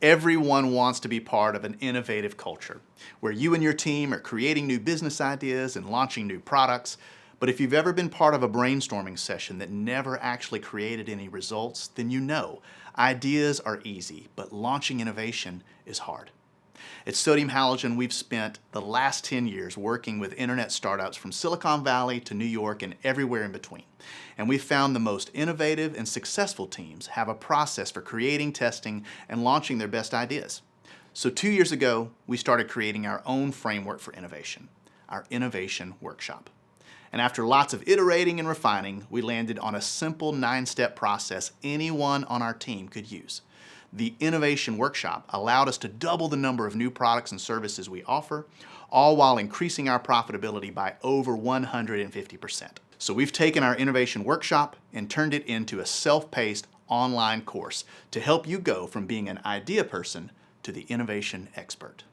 Everyone wants to be part of an innovative culture where you and your team are creating new business ideas and launching new products. But if you've ever been part of a brainstorming session that never actually created any results, then you know ideas are easy, but launching innovation is hard. At Sodium Halogen, we've spent the last 10 years working with internet startups from Silicon Valley to New York and everywhere in between. And we've found the most innovative and successful teams have a process for creating, testing, and launching their best ideas. So 2 years ago, we started creating our own framework for innovation, our Innovation Workshop. And after lots of iterating and refining, we landed on a simple 9-step process anyone on our team could use. The Innovation Workshop allowed us to double the number of new products and services we offer, all while increasing our profitability by over 150%. So we've taken our Innovation Workshop and turned it into a self-paced online course to help you go from being an idea person to the innovation expert.